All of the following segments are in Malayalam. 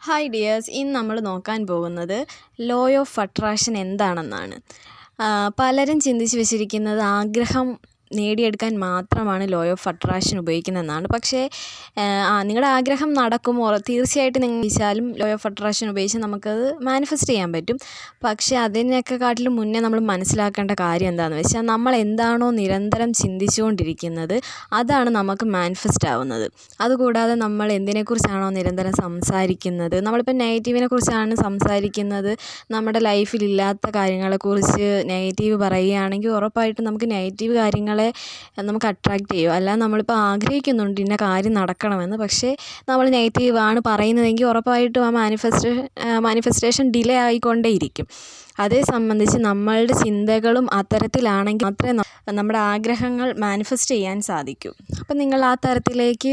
ഹായ് ഡിയേഴ്സ്, ഇന്ന് നമ്മൾ നോക്കാൻ പോകുന്നത് ലോ ഓഫ് അട്രാക്ഷൻ എന്താണെന്നാണ്. പലരും ചിന്തിച്ച് വെച്ചിരിക്കുന്നത് ആഗ്രഹം നേടിയെടുക്കാൻ മാത്രമാണ് ലോ ഓഫ് അട്രാക്ഷൻ ഉപയോഗിക്കുന്നതെന്നാണ്. പക്ഷേ നിങ്ങളുടെ ആഗ്രഹം നടക്കുമോ? തീർച്ചയായിട്ടും നിങ്ങൾ വിചാരിച്ചാലും ലോ ഓഫ് അട്രാക്ഷൻ ഉപയോഗിച്ച് നമുക്കത് മാനിഫെസ്റ്റ് ചെയ്യാൻ പറ്റും. പക്ഷേ അതിനൊക്കെക്കാട്ടിലും മുന്നേ നമ്മൾ മനസ്സിലാക്കേണ്ട കാര്യം എന്താണെന്ന് വെച്ചാൽ, നമ്മൾ എന്താണോ നിരന്തരം ചിന്തിച്ചുകൊണ്ടിരിക്കുന്നത് അതാണ് നമുക്ക് മാനിഫെസ്റ്റ് ആവുന്നത്. അതുകൂടാതെ നമ്മൾ എന്തിനെക്കുറിച്ചാണോ നിരന്തരം സംസാരിക്കുന്നത്, നമ്മളിപ്പോൾ നെഗറ്റീവിനെ കുറിച്ചാണ് സംസാരിക്കുന്നത്, നമ്മുടെ ലൈഫിലില്ലാത്ത കാര്യങ്ങളെക്കുറിച്ച് നെഗറ്റീവ് പറയുകയാണെങ്കിൽ ഉറപ്പായിട്ടും നമുക്ക് നെഗറ്റീവ് കാര്യങ്ങളെ നമുക്ക് അട്രാക്റ്റ് ചെയ്യും. അല്ല, നമ്മളിപ്പോൾ ആഗ്രഹിക്കുന്നുണ്ട് ഇന്ന കാര്യം നടക്കണമെന്ന്, പക്ഷേ നമ്മൾ നെഗറ്റീവാണ് പറയുന്നതെങ്കിൽ ഉറപ്പായിട്ടും ആ മാനിഫെസ്റ്റേഷൻ ഡിലേ ആയിക്കൊണ്ടേയിരിക്കും. അതേ സംബന്ധിച്ച് നമ്മളുടെ ചിന്തകളും അത്തരത്തിലാണെങ്കിൽ മാത്രമേ നമ്മുടെ ആഗ്രഹങ്ങൾ മാനിഫെസ്റ്റ് ചെയ്യാൻ സാധിക്കൂ. അപ്പം നിങ്ങൾ ആ തരത്തിലേക്ക്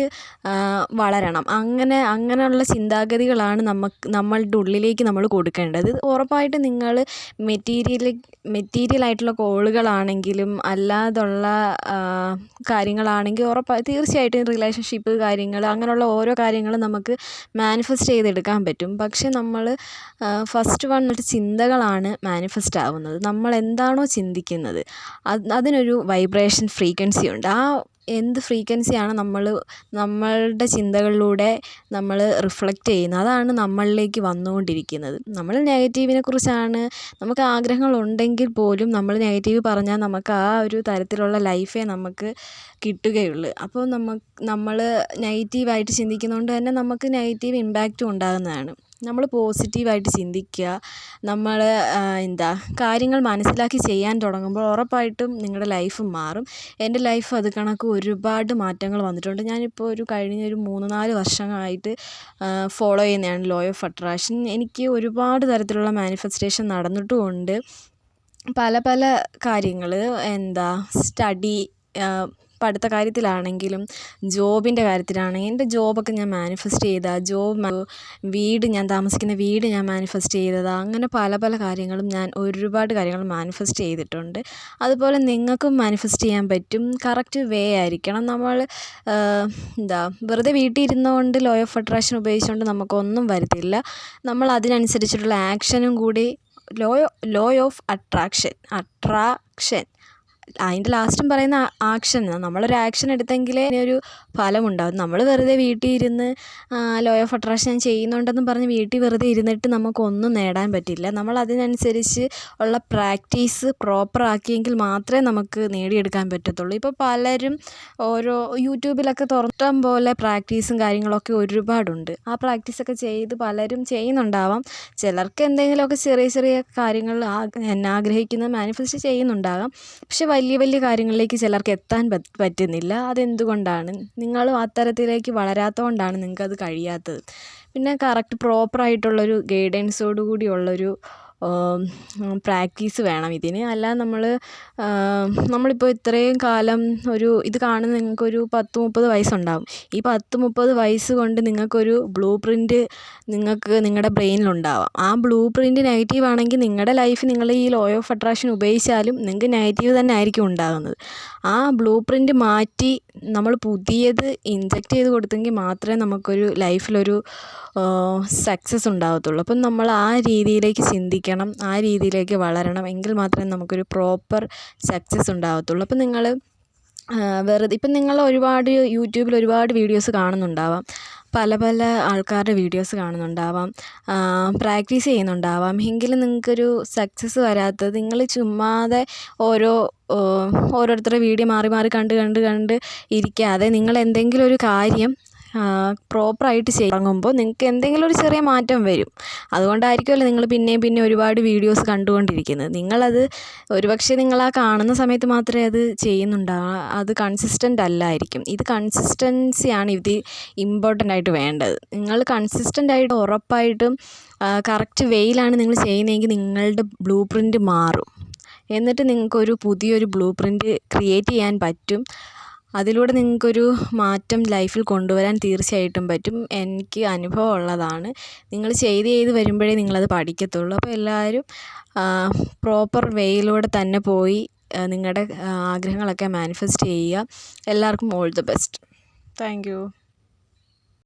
വളരണം. അങ്ങനെയുള്ള ചിന്താഗതികളാണ് നമ്മളുടെ ഉള്ളിലേക്ക് നമ്മൾ കൊടുക്കേണ്ടത്. ഉറപ്പായിട്ടും നിങ്ങൾ മെറ്റീരിയലായിട്ടുള്ള കോളുകളാണെങ്കിലും അല്ലാതുള്ള കാര്യങ്ങളാണെങ്കിൽ തീർച്ചയായിട്ടും റിലേഷൻഷിപ്പ് കാര്യങ്ങൾ, അങ്ങനെയുള്ള ഓരോ കാര്യങ്ങളും നമുക്ക് മാനിഫെസ്റ്റ് ചെയ്തെടുക്കാൻ പറ്റും. പക്ഷെ നമ്മൾ ഫസ്റ്റ് വന്നിട്ട് ചിന്തകളാണ് മാനിഫെസ്റ്റ് ആവുന്നത്. നമ്മൾ എന്താണോ ചിന്തിക്കുന്നത് അതിനൊരു വൈബ്രേഷൻ ഫ്രീക്വൻസി ഉണ്ട്. ആ എന്ത് ഫ്രീക്വൻസിയാണ് നമ്മളുടെ ചിന്തകളിലൂടെ നമ്മൾ റിഫ്ലക്റ്റ് ചെയ്യുന്നത്, അതാണ് നമ്മളിലേക്ക് വന്നുകൊണ്ടിരിക്കുന്നത്. നമ്മൾ നെഗറ്റീവിനെ കുറിച്ചാണ്, നമുക്ക് ആഗ്രഹങ്ങളുണ്ടെങ്കിൽ പോലും നമ്മൾ നെഗറ്റീവ് പറഞ്ഞാൽ നമുക്ക് ആ ഒരു തരത്തിലുള്ള ലൈഫേ നമുക്ക് കിട്ടുകയുള്ളൂ. അപ്പോൾ നമ്മൾ നെഗറ്റീവായിട്ട് ചിന്തിക്കുന്നതുകൊണ്ട് തന്നെ നമുക്ക് നെഗറ്റീവ് ഇമ്പാക്റ്റും ഉണ്ടാകുന്നതാണ്. നമ്മൾ പോസിറ്റീവായിട്ട് ചിന്തിക്കുക, നമ്മൾ കാര്യങ്ങൾ മനസ്സിലാക്കി ചെയ്യാൻ തുടങ്ങുമ്പോൾ ഉറപ്പായിട്ടും നിങ്ങളുടെ ലൈഫ് മാറും. എൻ്റെ ലൈഫ് അത് കണക്ക് ഒരുപാട് മാറ്റങ്ങൾ വന്നിട്ടുണ്ട്. ഞാനിപ്പോൾ കഴിഞ്ഞൊരു 3-4 വർഷങ്ങളായിട്ട് ഫോളോ ചെയ്യുന്നതാണ് ലോ ഓഫ് അട്രാക്ഷൻ. എനിക്ക് ഒരുപാട് തരത്തിലുള്ള മാനിഫെസ്റ്റേഷൻ നടന്നിട്ടുമുണ്ട്. പല കാര്യങ്ങൾ, സ്റ്റഡി, പഠിത്ത കാര്യത്തിലാണെങ്കിലും ജോബിൻ്റെ കാര്യത്തിലാണെങ്കിൽ എൻ്റെ ജോബൊക്കെ ഞാൻ മാനിഫെസ്റ്റ് ചെയ്ത വീട്, ഞാൻ താമസിക്കുന്ന വീട് ഞാൻ മാനിഫെസ്റ്റ് ചെയ്തതാണ്. അങ്ങനെ പല കാര്യങ്ങളും ഞാൻ ഒരുപാട് കാര്യങ്ങൾ മാനിഫെസ്റ്റ് ചെയ്തിട്ടുണ്ട്. അതുപോലെ നിങ്ങൾക്കും മാനിഫെസ്റ്റ് ചെയ്യാൻ പറ്റും. കറക്റ്റ് വേ ആയിരിക്കണം. നമ്മൾ വെറുതെ വീട്ടിൽ ഇരുന്നുകൊണ്ട് ലോ ഓഫ് അട്രാക്ഷൻ ഉപയോഗിച്ചുകൊണ്ട് നമുക്കൊന്നും വരത്തില്ല. നമ്മൾ അതിനനുസരിച്ചിട്ടുള്ള ആക്ഷനും കൂടി ലോ ഓഫ് അട്രാക്ഷൻ അതിൻ്റെ ലാസ്റ്റും പറയുന്ന ആക്ഷൻ. നമ്മളൊരു ആക്ഷൻ എടുത്തെങ്കിലേ ഒരു ഫലമുണ്ടാകും. നമ്മൾ വെറുതെ വീട്ടിൽ ഇരുന്ന് ലോ ഓഫ് അട്രാക്ഷൻ ചെയ്യുന്നുണ്ടെന്നും പറഞ്ഞ് വീട്ടിൽ വെറുതെ ഇരുന്നിട്ട് നമുക്കൊന്നും നേടാൻ പറ്റില്ല. നമ്മൾ അതിനനുസരിച്ച് ഉള്ള പ്രാക്ടീസ് പ്രോപ്പറാക്കിയെങ്കിൽ മാത്രമേ നമുക്ക് നേടിയെടുക്കാൻ പറ്റത്തുള്ളൂ. ഇപ്പോൾ പലരും ഓരോ യൂട്യൂബിലൊക്കെ തുറട്ടം പോലെ പ്രാക്ടീസും കാര്യങ്ങളൊക്കെ ഒരുപാടുണ്ട്. ആ പ്രാക്ടീസൊക്കെ ചെയ്ത് പലരും ചെയ്യുന്നുണ്ടാവാം. ചിലർക്ക് എന്തെങ്കിലുമൊക്കെ ചെറിയ കാര്യങ്ങൾ ആഗ്രഹിക്കുന്നത് മാനിഫെസ്റ്റ് ചെയ്യുന്നുണ്ടാകാം. പക്ഷെ വലിയ കാര്യങ്ങളിലേക്ക് ചിലർക്ക് എത്താൻ പറ്റുന്നില്ല. അതെന്തുകൊണ്ടാണ്? നിങ്ങളും അത്തരത്തിലേക്ക് വളരാത്തതുകൊണ്ടാണ് നിങ്ങൾക്കത് കഴിയാത്തത്. പിന്നെ കറക്റ്റ് പ്രോപ്പറായിട്ടുള്ളൊരു ഗൈഡൻസോടു കൂടിയുള്ളൊരു പ്രാക്ടീസ് വേണം ഇതിന്. അല്ലാതെ നമ്മളിപ്പോൾ ഇത്രയും കാലം ഇത് കാണുന്ന നിങ്ങൾക്കൊരു 10-30 വയസ്സുണ്ടാകും. ഈ 10-30 വയസ്സ് കൊണ്ട് നിങ്ങൾക്കൊരു ബ്ലൂ പ്രിൻറ്റ് നിങ്ങളുടെ ബ്രെയിനിലുണ്ടാവാം. ആ ബ്ലൂ പ്രിൻറ്റ് നെഗറ്റീവ് ആണെങ്കിൽ നിങ്ങളുടെ ലൈഫ് നിങ്ങൾ ഈ ലോ ഓഫ് അട്രാക്ഷൻ ഉപയോഗിച്ചാലും നിങ്ങൾക്ക് നെഗറ്റീവ് തന്നെ ആയിരിക്കും ഉണ്ടാകുന്നത്. ആ ബ്ലൂ പ്രിൻറ്റ് മാറ്റി നമ്മൾ പുതിയത് ഇൻജെക്റ്റ് ചെയ്ത് കൊടുത്തെങ്കിൽ മാത്രമേ നമുക്കൊരു ലൈഫിലൊരു സക്സസ് ഉണ്ടാകത്തുള്ളൂ. അപ്പം നമ്മൾ ആ രീതിയിലേക്ക് ചിന്തിക്കണം, ആ രീതിയിലേക്ക് വളരണം. എങ്കിൽ മാത്രമേ നമുക്കൊരു പ്രോപ്പർ സക്സസ് ഉണ്ടാകത്തുള്ളൂ. അപ്പം നിങ്ങൾ ഇപ്പം നിങ്ങൾ യൂട്യൂബിൽ ഒരുപാട് വീഡിയോസ് കാണുന്നുണ്ടാവാം. പല ആൾക്കാരുടെ വീഡിയോസ് കാണുന്നുണ്ടാവാം, പ്രാക്ടീസ് ചെയ്യുന്നുണ്ടാവാം. എങ്കിലും നിങ്ങൾക്കൊരു സക്സസ് വരാത്തത് നിങ്ങൾ ചുമ്മാതെ ഓരോരുത്തരുടെ വീഡിയോ മാറി കണ്ട് ഇരിക്കാതെ നിങ്ങൾ എന്തെങ്കിലും ഒരു കാര്യം പ്രോപ്പറായിട്ട് തുടങ്ങുമ്പോൾ നിങ്ങൾക്ക് എന്തെങ്കിലും ഒരു ചെറിയ മാറ്റം വരും. അതുകൊണ്ടായിരിക്കുമല്ലോ നിങ്ങൾ പിന്നെ ഒരുപാട് വീഡിയോസ് കണ്ടുകൊണ്ടിരിക്കുന്നത്. നിങ്ങളത് ഒരുപക്ഷെ നിങ്ങൾ ആ കാണുന്ന സമയത്ത് മാത്രമേ അത് ചെയ്യുന്നുണ്ടാവുക, അത് കൺസിസ്റ്റൻ്റ് അല്ലായിരിക്കും. ഇത് കൺസിസ്റ്റൻസിയാണ് ഇമ്പോർട്ടൻ്റ് ആയിട്ട് വേണ്ടത്. നിങ്ങൾ കൺസിസ്റ്റൻ്റ് ആയിട്ട് ഉറപ്പായിട്ടും കറക്റ്റ് വേയിലാണ് നിങ്ങൾ ചെയ്യുന്നതെങ്കിൽ നിങ്ങളുടെ ബ്ലൂ പ്രിൻറ്റ് മാറും. എന്നിട്ട് നിങ്ങൾക്കൊരു പുതിയൊരു ബ്ലൂ പ്രിൻറ്റ് ക്രിയേറ്റ് ചെയ്യാൻ പറ്റും. അതിലൂടെ നിങ്ങൾക്കൊരു മാറ്റം ലൈഫിൽ കൊണ്ടുവരാൻ തീർച്ചയായിട്ടും പറ്റും. എനിക്ക് അനുഭവം ഉള്ളതാണ്. നിങ്ങൾ ചെയ്ത് വരുമ്പോഴേ നിങ്ങളത് പഠിക്കത്തുള്ളൂ. അപ്പോൾ എല്ലാവരും പ്രോപ്പർ വേയിലൂടെ തന്നെ പോയി നിങ്ങളുടെ ആഗ്രഹങ്ങളൊക്കെ മാനിഫെസ്റ്റ് ചെയ്യുക. എല്ലാവർക്കും all the best. Thank you.